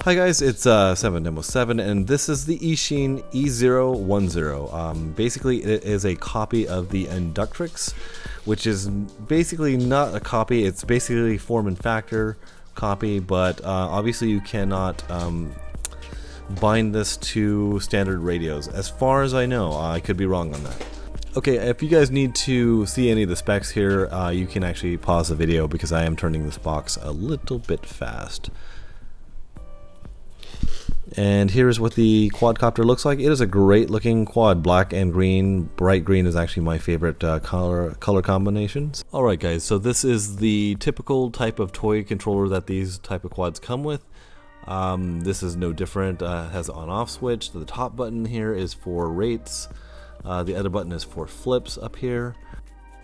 Hi guys, it's 7Demo7 and this is the Eachine E010. Basically it is a copy of the Inductrix, which is basically not a copy, it's basically form and factor copy, but obviously you cannot bind this to standard radios. As far as I know, I could be wrong on that. Okay, if you guys need to see any of the specs here, you can actually pause the video because I am turning this box a little bit fast. And here's what the quadcopter looks like. It is a great looking quad, black and green. Bright green is actually my favorite color combinations. Alright guys, so this is the typical type of toy controller that these type of quads come with. This is no different. It has an on-off switch. The top button here is for rates. The other button is for flips up here.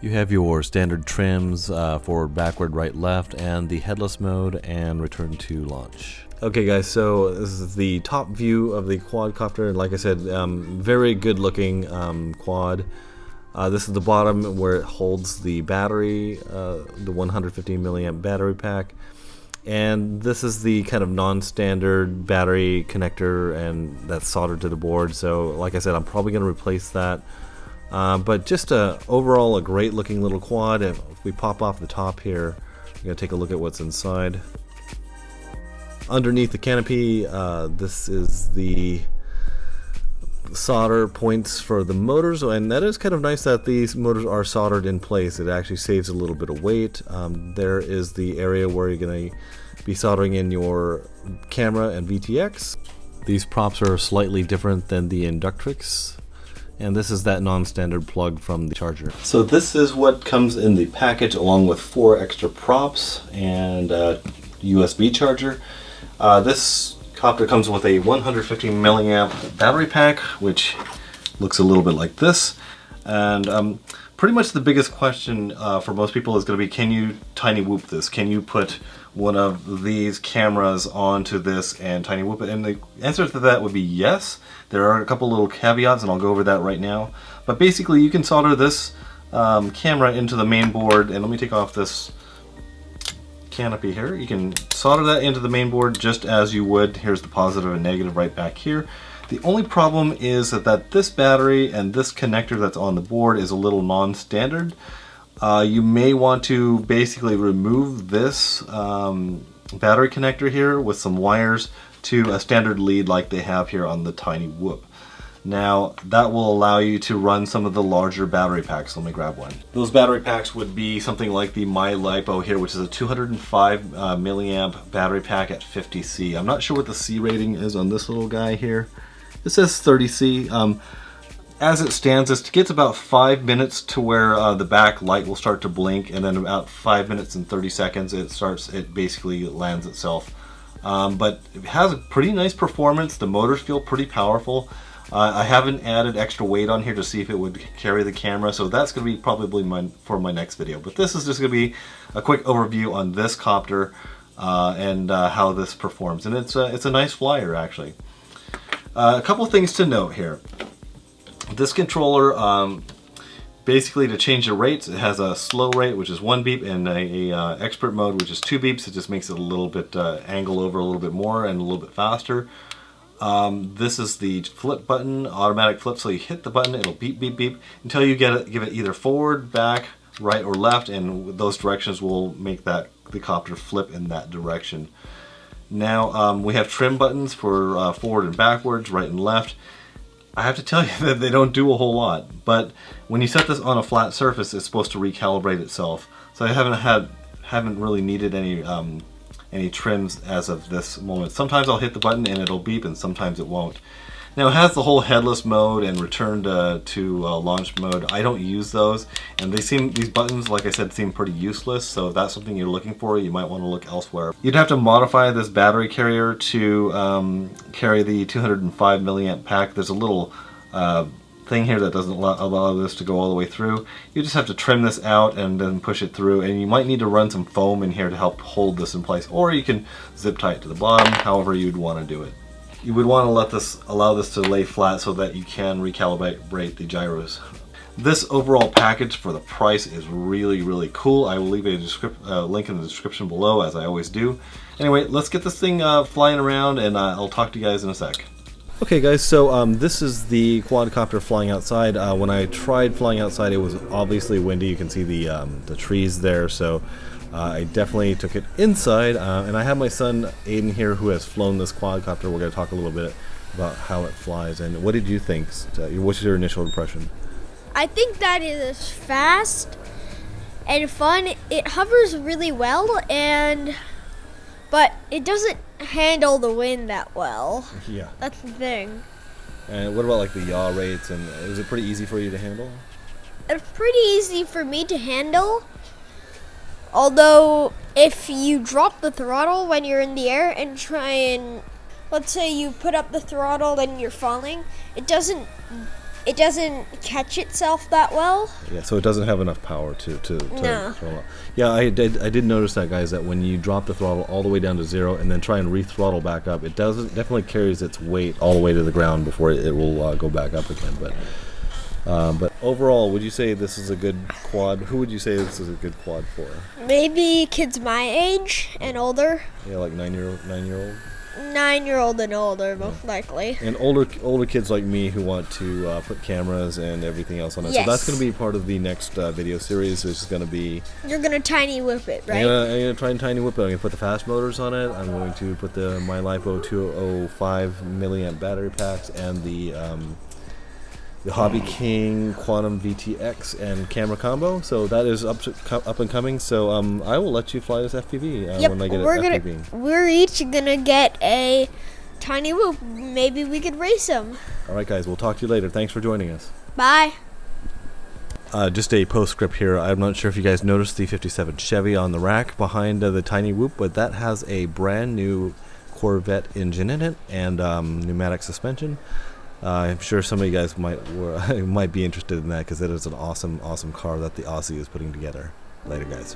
You have your standard trims, forward, backward, right, left, and the headless mode and return to launch. Okay guys, so this is the top view of the quadcopter. Like I said, very good looking quad. This is the bottom where it holds the battery, the 150 milliamp battery pack. And this is the kind of non-standard battery connector, and that's soldered to the board. So like I said, I'm probably going to replace that. But just overall a great looking little quad. If we pop off the top here, we're going to take a look at what's inside. Underneath the canopy, this is the solder points for the motors, and that is kind of nice that these motors are soldered in place. It actually saves a little bit of weight. There is the area where you're going to be soldering in your camera and VTX. These props are slightly different than the Inductrix, and this is that non-standard plug from the charger. So this is what comes in the package, along with 4 extra props and a USB charger. This copter comes with a 150 milliamp battery pack, which looks a little bit like this. And pretty much the biggest question for most people is going to be, can you tiny whoop this? Can you put one of these cameras onto this and tiny whoop it? And the answer to that would be yes. There are a couple little caveats, and I'll go over that right now. But basically, you can solder this camera into the main board, and let me take off this canopy here. You can solder that into the main board just as you would. Here's the positive and negative right back here. The only problem is that this battery and this connector that's on the board is a little non-standard. You may want to basically remove this battery connector here with some wires to a standard lead like they have here on the Tiny Whoop. Now that will allow you to run some of the larger battery packs. Let me grab one. Those battery packs would be something like the MyLipo here, which is a 205 milliamp battery pack at 50C. I'm not sure what the C rating is on this little guy here. It says 30C. As it stands, it gets about 5 minutes to where the back light will start to blink, and then about 5 minutes and 30 seconds it basically lands itself. But it has a pretty nice performance. The motors feel pretty powerful. I haven't added extra weight on here to see if it would carry the camera, so that's going to be probably for my next video. But this is just going to be a quick overview on this copter and how this performs. And it's a nice flyer, actually. A couple things to note here. This controller, basically to change the rates, it has a slow rate, which is 1 beep, and a expert mode, which is 2 beeps. It just makes it a little bit angle over a little bit more and a little bit faster. This is the flip button, automatic flip, so you hit the button, it'll beep, beep, beep, until you give it either forward, back, right, or left, and those directions will make the copter flip in that direction. Now, we have trim buttons for forward and backwards, right and left. I have to tell you that they don't do a whole lot, but when you set this on a flat surface, it's supposed to recalibrate itself. So I haven't really needed any trims as of this moment. Sometimes I'll hit the button and it'll beep, and sometimes it won't. Now it has the whole headless mode and return to launch mode. I don't use those, and these buttons, like I said, seem pretty useless. So if that's something you're looking for, you might want to look elsewhere. You'd have to modify this battery carrier to carry the 205 milliamp pack. There's a little thing here that doesn't allow this to go all the way through. You just have to trim this out and then push it through, and you might need to run some foam in here to help hold this in place, or you can zip tie it to the bottom, however you'd want to do it. You would want to allow this to lay flat so that you can recalibrate the gyros. this overall package for the price is really, really cool. I will leave a link in the description below, as I always do. Anyway, let's get this thing flying around, and I'll talk to you guys in a sec. Okay guys, so this is the quadcopter flying outside. When I tried flying outside, it was obviously windy. You can see the trees there, so I definitely took it inside. And I have my son Aiden here, who has flown this quadcopter. We're going to talk a little bit about how it flies. And what did you think? What's your initial impression? I think that it is fast and fun. It hovers really well, but it doesn't handle the wind that well. Yeah. That's the thing. And what about like the yaw rates, and is it pretty easy for you to handle? It's pretty easy for me to handle. Although, if you drop the throttle when you're in the air and try and, let's say you put up the throttle and you're falling, it doesn't catch itself that well. Yeah, so it doesn't have enough power to No. throw up. Yeah, I did notice that, guys, that when you drop the throttle all the way down to 0 and then try and re-throttle back up, it definitely carries its weight all the way to the ground before it will go back up again. But overall, would you say this is a good quad? Who would you say this is a good quad for? Maybe kids my age and older. Yeah, like 9-year-old. 9-year-old and older, most likely. And older kids like me who want to put cameras and everything else on it. Yes. So that's going to be part of the next video series, which is going to be... You're going to tiny whip it, right? I'm going to try and tiny whip it. I'm going to put the fast motors on it. I'm going to put the My LiPo 205 milliamp battery packs and the Hobby King Quantum VTX and camera combo. So that is up and coming. So I will let you fly this FPV when I get it FPV. We're each gonna get a tiny whoop. Maybe we could race them. All right, guys. We'll talk to you later. Thanks for joining us. Bye. Just a postscript here. I'm not sure if you guys noticed the 57 Chevy on the rack behind the tiny whoop, but that has a brand new Corvette engine in it and pneumatic suspension. I'm sure some of you guys might be interested in that, because it is an awesome car that the Aussie is putting together. Later, guys.